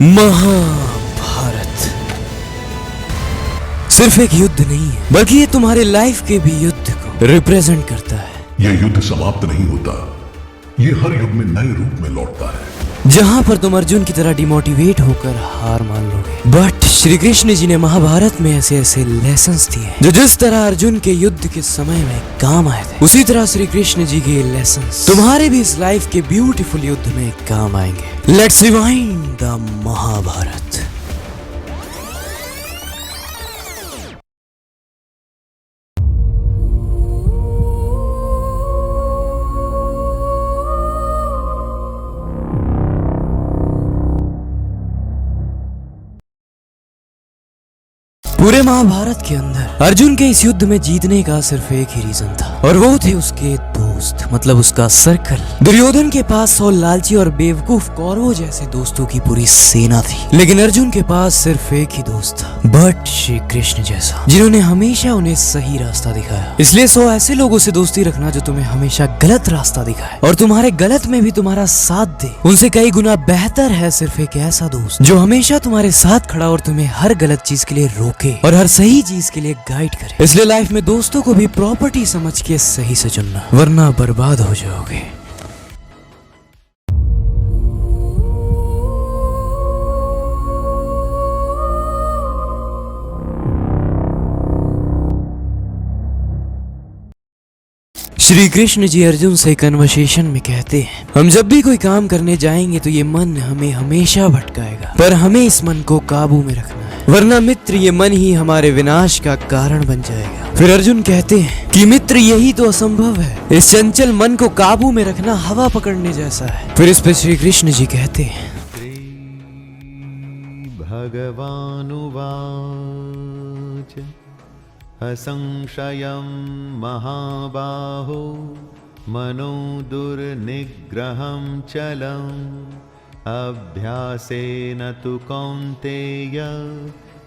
महाभारत सिर्फ एक युद्ध नहीं है, बल्कि ये तुम्हारे लाइफ के भी युद्ध को रिप्रेजेंट करता है। यह युद्ध समाप्त नहीं होता, ये हर युग में नए रूप में लौटता है। जहां पर तुम अर्जुन की तरह डिमोटिवेट होकर हार मान लोगे, बट श्री कृष्ण जी ने महाभारत में ऐसे ऐसे लेसन्स दिए जो जिस तरह अर्जुन के युद्ध के समय में काम आए थे, उसी तरह श्री कृष्ण जी के लेसन्स तुम्हारे भी इस लाइफ के ब्यूटीफुल युद्ध में काम आएंगे। Let's rewind the Mahabharata. पूरे महाभारत के अंदर अर्जुन के इस युद्ध में जीतने का सिर्फ एक ही रीजन था, और वो थे उसके दोस्त, मतलब उसका सर्कल। दुर्योधन के पास 100 लालची और बेवकूफ कौरवों जैसे दोस्तों की पूरी सेना थी, लेकिन अर्जुन के पास सिर्फ एक ही दोस्त था, बट श्री कृष्ण जैसा, जिन्होंने हमेशा उन्हें सही रास्ता दिखाया। इसलिए 100 ऐसे लोगों से दोस्ती रखना जो तुम्हें हमेशा गलत रास्ता दिखाए और तुम्हारे गलत में भी तुम्हारा साथ दे, उनसे कई गुना बेहतर है सिर्फ एक ऐसा दोस्त जो हमेशा तुम्हारे साथ खड़ा और तुम्हें हर गलत चीज के लिए रोके और हर सही चीज के लिए गाइड करे। इसलिए लाइफ में दोस्तों को भी प्रॉपर्टी समझ के सही से चुनना, वरना बर्बाद हो जाओगे। श्री कृष्ण जी अर्जुन से कन्वर्सेशन में कहते हैं, हम जब भी कोई काम करने जाएंगे तो ये मन हमें हमेशा भटकाएगा, पर हमें इस मन को काबू में रखना है, वरना मित्र ये मन ही हमारे विनाश का कारण बन जाएगा। फिर अर्जुन कहते हैं कि मित्र यही तो असंभव है, इस चंचल मन को काबू में रखना हवा पकड़ने जैसा है। फिर इस पे श्री कृष्ण जी कहते हैं, भगवानुवाच असंशयं महाबाहो मनो दुर्निग्रहं चलम् अभ्यासेन तु कौन्तेय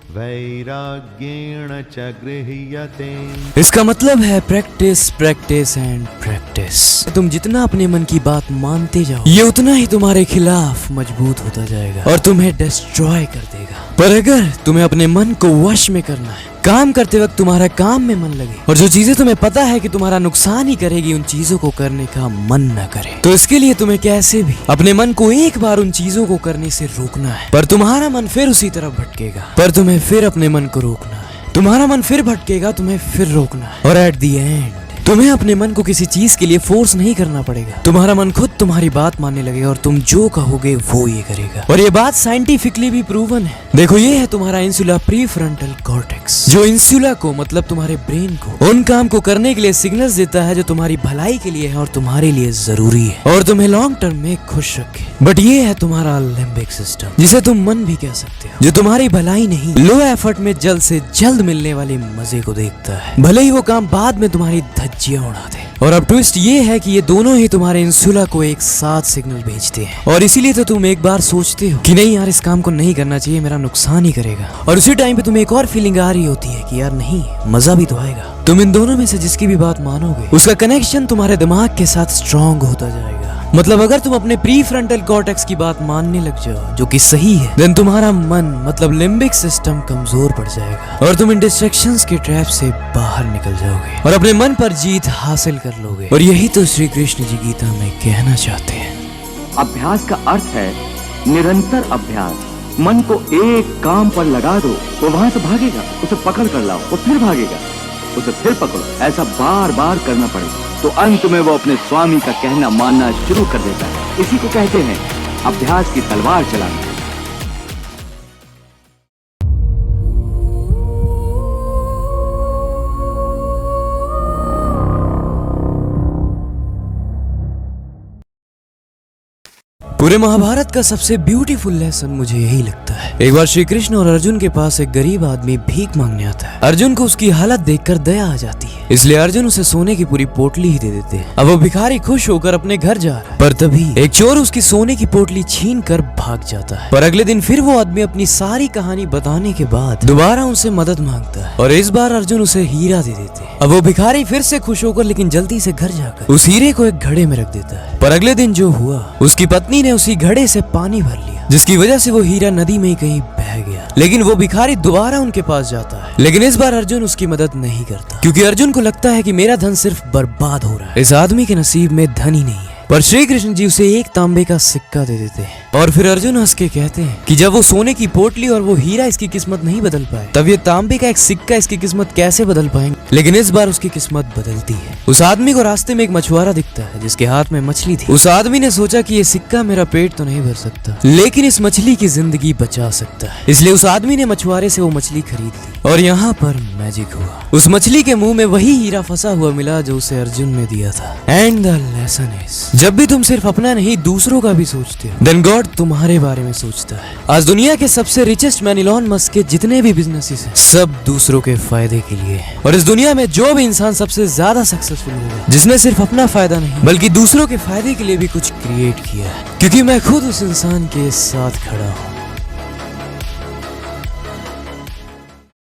वैराग्येण च गृह्यते। इसका मतलब है प्रैक्टिस प्रैक्टिस एंड प्रैक्टिस। तुम जितना अपने मन की बात मानते जाओ, ये उतना ही तुम्हारे खिलाफ मजबूत होता जाएगा और तुम्हें डिस्ट्रॉय कर देगा। पर अगर तुम्हें अपने मन को वश में करना है, काम करते वक्त तुम्हारा काम में मन लगे और जो चीजें तुम्हें पता है कि तुम्हारा नुकसान ही करेगी, उन चीजों को करने का मन न करे, तो इसके लिए तुम्हें कैसे भी अपने मन को एक बार उन चीजों को करने से रोकना है। पर तुम्हारा मन फिर उसी तरफ भटकेगा, पर तुम्हें फिर अपने मन को रोकना है। तुम्हारा मन फिर भटकेगा, तुम्हें फिर रोकना है, और एट द एंड तुम्हें अपने मन को किसी चीज के लिए फोर्स नहीं करना पड़ेगा। तुम्हारा मन खुद तुम्हारी बात मानने लगेगा और तुम जो कहोगे वो ये करेगा। और ये बात साइंटिफिकली भी प्रूवन है। देखो, ये है तुम्हारा इंसुला प्रीफ्रंटल कॉर्टेक्स, जो इंसुला को मतलब तुम्हारे ब्रेन को उन काम को करने के लिए सिग्नल्स देता है जो तुम्हारी भलाई के लिए है और तुम्हारे लिए जरूरी है और तुम्हें लॉन्ग टर्म में खुश रखे। बट ये है तुम्हारा लिम्बिक सिस्टम, जिसे तुम मन भी कह सकते हो, जो तुम्हारी भलाई नहीं, लो एफर्ट में जल्द से जल्द मिलने वाले मजे को देखता है, भले ही वो काम बाद में तुम्हारी धज्जियां उड़ा दे। और अब ट्विस्ट ये है कि ये दोनों ही तुम्हारे इंसुला को एक साथ सिग्नल भेजते हैं, और इसीलिए तो तुम एक बार सोचते हो कि नहीं यार, इस काम को नहीं करना चाहिए, मेरा नुकसान ही करेगा, और उसी टाइम पे तुम्हें एक और फीलिंग आ रही होती है कि यार नहीं, मजा भी तो आएगा। तुम इन दोनों में से जिसकी भी बात मानोगे, उसका कनेक्शन तुम्हारे दिमाग के साथ स्ट्रॉन्ग होता जाएगा। मतलब अगर तुम अपने प्रीफ्रंटल कॉर्टेक्स की बात मानने लग जाओ, जो कि सही है, देन तुम्हारा मन मतलब लिम्बिक सिस्टम कमजोर पड़ जाएगा और तुम इन डिस्ट्रैक्शंस के ट्रैप से बाहर निकल जाओगे और अपने मन पर जीत हासिल कर लोगे। और यही तो श्री कृष्ण जी गीता में कहना चाहते हैं। अभ्यास का अर्थ है निरंतर अभ्यास। मन को एक काम पर लगा दो, वो वहां से भागेगा, उसे पकड़ कर लाओ, वो फिर भागेगा, उसे फिर पकड़ो, ऐसा बार बार करना पड़ेगा, तो अंत में वो अपने स्वामी का कहना मानना शुरू कर देता है। इसी को कहते हैं अभ्यास की तलवार चलाना। पूरे महाभारत का सबसे ब्यूटीफुल लेसन मुझे यही लगता है। एक बार श्री कृष्ण और अर्जुन के पास एक गरीब आदमी भीख मांगने आता है। अर्जुन को उसकी हालत देखकर दया आ जाती है, इसलिए अर्जुन उसे सोने की पूरी पोटली ही दे देते हैं। अब वो भिखारी खुश होकर अपने घर जा रहा है, पर तभी एक चोर उसकी सोने की पोटली छीन कर भाग जाता है। पर अगले दिन फिर वो आदमी अपनी सारी कहानी बताने के बाद दोबारा उनसे मदद मांगता है और इस बार अर्जुन उसे हीरा दे देते हैं। अब वो भिखारी फिर से खुश होकर लेकिन जल्दी से घर जाकर उस हीरे को एक घड़े में रख देता है। पर अगले दिन जो हुआ, उसकी पत्नी ने उसी घड़े से पानी भर लिया दिया, जिसकी वजह से वो हीरा नदी में ही कहीं बह गया। लेकिन वो भिखारी दोबारा उनके पास जाता है, लेकिन इस बार अर्जुन उसकी मदद नहीं करता, क्योंकि अर्जुन को लगता है कि मेरा धन सिर्फ बर्बाद हो रहा है। इस आदमी के नसीब में धन ही नहीं है। पर श्री कृष्ण जी उसे एक तांबे का सिक्का दे देते हैं, और फिर अर्जुन हंस के कहते हैं कि जब वो सोने की पोटली और वो हीरा इसकी किस्मत नहीं बदल पाए, तब ये तांबे का एक सिक्का इसकी किस्मत कैसे बदल पाएंगे। लेकिन इस बार उसकी किस्मत बदलती है। उस आदमी को रास्ते में एक मछुआरा दिखता है जिसके हाथ में मछली थी। उस आदमी ने सोचा कि ये सिक्का मेरा पेट तो नहीं भर सकता, लेकिन इस मछली की जिंदगी बचा सकता है। इसलिए उस आदमी ने मछुआरे से वो मछली खरीद ली, और यहाँ पर मैजिक हुआ। उस मछली के मुंह में वही हीरा फंसा हुआ मिला जो उसे अर्जुन ने दिया था। एंड द लेसन इज, जब भी तुम सिर्फ अपना नहीं दूसरों का भी सोचते हो, देन गॉड तुम्हारे बारे में सोचता है। आज दुनिया के सबसे रिचेस्ट मैन इलॉन मस्क के जितने भी बिजनेसेस हैं, सब दूसरों के फायदे के लिए है। और इस दुनिया में जो भी इंसान सबसे ज्यादा सक्सेसफुल होगा, जिसने सिर्फ अपना फायदा नहीं बल्कि दूसरों के फायदे के लिए भी कुछ क्रिएट किया है, क्योंकि मैं खुद उस इंसान के साथ खड़ा हूँ।